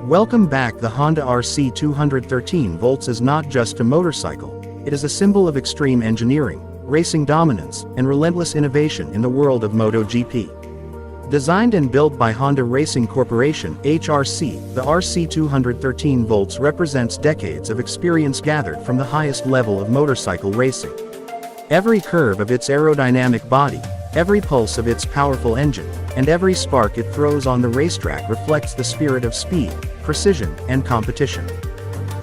Welcome back. The Honda RC213V is not just a motorcycle, it is a symbol of extreme engineering, racing dominance, and relentless innovation in the world of MotoGP. Designed and built by Honda Racing Corporation (HRC), the RC213V represents decades of experience gathered from the highest level of motorcycle racing. Every curve of its aerodynamic body, every pulse of its powerful engine, and every spark it throws on the racetrack reflects the spirit of speed, precision, and competition.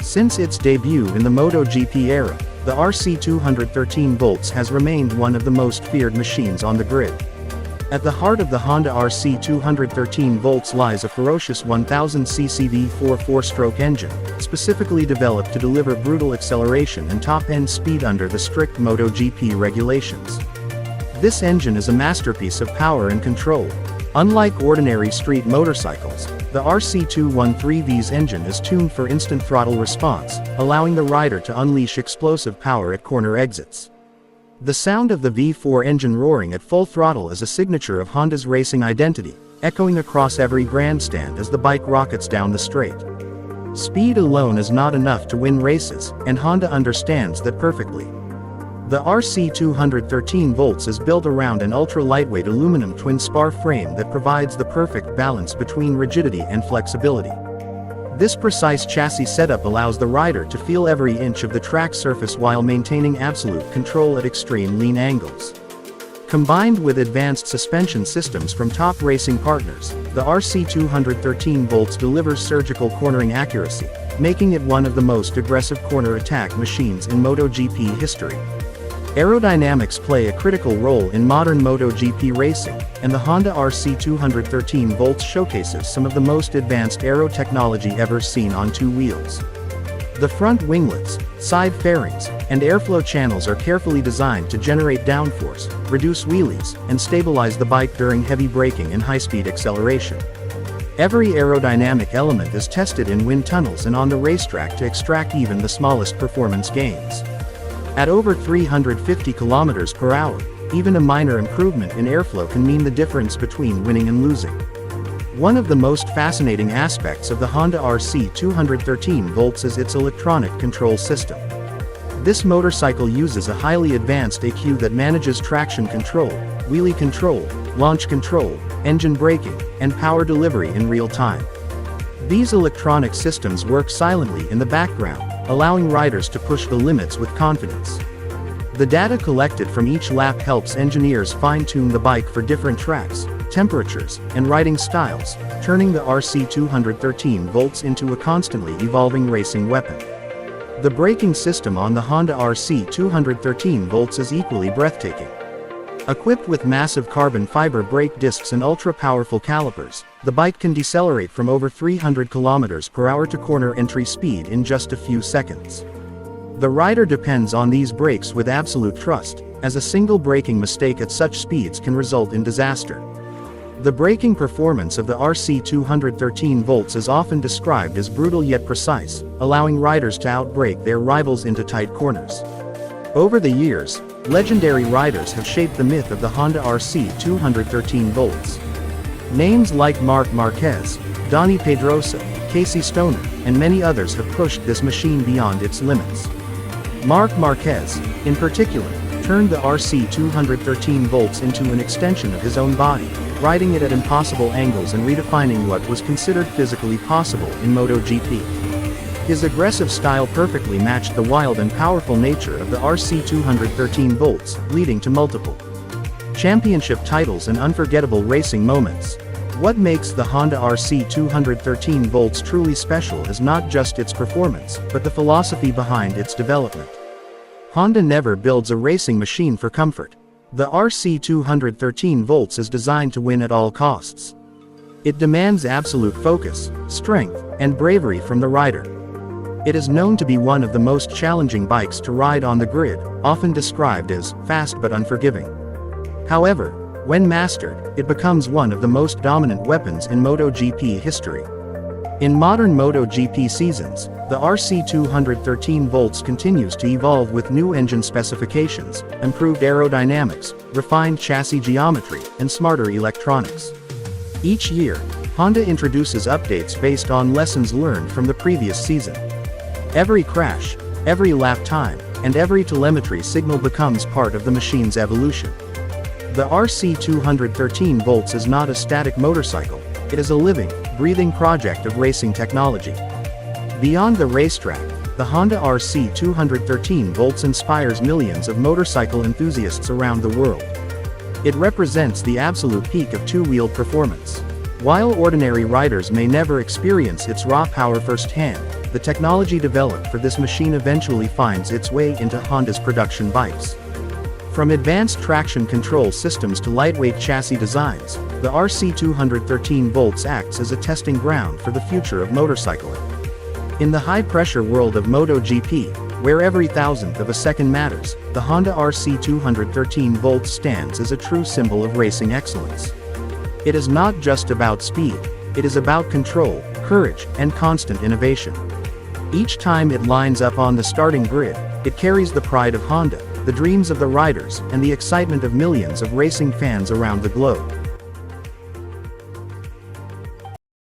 Since its debut in the MotoGP era, the RC213V has remained one of the most feared machines on the grid. At the heart of the Honda RC213V lies a ferocious 1000cc V4 4-stroke engine, specifically developed to deliver brutal acceleration and top-end speed under the strict MotoGP regulations. This engine is a masterpiece of power and control. Unlike ordinary street motorcycles, the RC213V's engine is tuned for instant throttle response, allowing the rider to unleash explosive power at corner exits. The sound of the V4 engine roaring at full throttle is a signature of Honda's racing identity, echoing across every grandstand as the bike rockets down the straight. Speed alone is not enough to win races, and Honda understands that perfectly. The RC213V is built around an ultra-lightweight aluminum twin-spar frame that provides the perfect balance between rigidity and flexibility. This precise chassis setup allows the rider to feel every inch of the track surface while maintaining absolute control at extreme lean angles. Combined with advanced suspension systems from top racing partners, the RC213V delivers surgical cornering accuracy, making it one of the most aggressive corner attack machines in MotoGP history. Aerodynamics play a critical role in modern MotoGP racing, and the Honda RC213V showcases some of the most advanced aero technology ever seen on two wheels. The front winglets, side fairings, and airflow channels are carefully designed to generate downforce, reduce wheelies, and stabilize the bike during heavy braking and high-speed acceleration. Every aerodynamic element is tested in wind tunnels and on the racetrack to extract even the smallest performance gains. At over 350 km/h, even a minor improvement in airflow can mean the difference between winning and losing. One of the most fascinating aspects of the Honda RC213V is its electronic control system. This motorcycle uses a highly advanced ECU that manages traction control, wheelie control, launch control, engine braking, and power delivery in real time. These electronic systems work silently in the background, allowing riders to push the limits with confidence. The data collected from each lap helps engineers fine-tune the bike for different tracks, temperatures, and riding styles, turning the RC213V into a constantly evolving racing weapon. The braking system on the Honda RC213V is equally breathtaking. Equipped with massive carbon fiber brake discs and ultra-powerful calipers, the bike can decelerate from over 300 km/h to corner entry speed in just a few seconds. The rider depends on these brakes with absolute trust, as a single braking mistake at such speeds can result in disaster. The braking performance of the RC213V is often described as brutal yet precise, allowing riders to outbrake their rivals into tight corners. Over the years, legendary riders have shaped the myth of the Honda RC213V. Names like Marc Marquez, Dani Pedrosa, Casey Stoner, and many others have pushed this machine beyond its limits. Marc Marquez, in particular, turned the RC213V into an extension of his own body, riding it at impossible angles and redefining what was considered physically possible in MotoGP. His aggressive style perfectly matched the wild and powerful nature of the RC213V, leading to multiple championship titles and unforgettable racing moments. What makes the Honda RC213V truly special is not just its performance, but the philosophy behind its development. Honda never builds a racing machine for comfort. The RC213V is designed to win at all costs. It demands absolute focus, strength, and bravery from the rider. It is known to be one of the most challenging bikes to ride on the grid, often described as fast but unforgiving. However, when mastered, it becomes one of the most dominant weapons in MotoGP history. In modern MotoGP seasons, the RC213V continues to evolve with new engine specifications, improved aerodynamics, refined chassis geometry, and smarter electronics. Each year, Honda introduces updates based on lessons learned from the previous season. Every crash, every lap time, and every telemetry signal becomes part of the machine's evolution. The RC213 Volts is not a static motorcycle, it is a living, breathing project of racing technology. Beyond the racetrack, the Honda RC213 Volts inspires millions of motorcycle enthusiasts around the world. It represents the absolute peak of two-wheeled performance. While ordinary riders may never experience its raw power firsthand, the technology developed for this machine eventually finds its way into Honda's production bikes. From advanced traction control systems to lightweight chassis designs, the RC213 Volts acts as a testing ground for the future of motorcycling. In the high-pressure world of MotoGP, where every thousandth of a second matters, the Honda RC213 Volts stands as a true symbol of racing excellence. It is not just about speed, it is about control, courage, and constant innovation. Each time it lines up on the starting grid, it carries the pride of Honda, the dreams of the riders, and the excitement of millions of racing fans around the globe.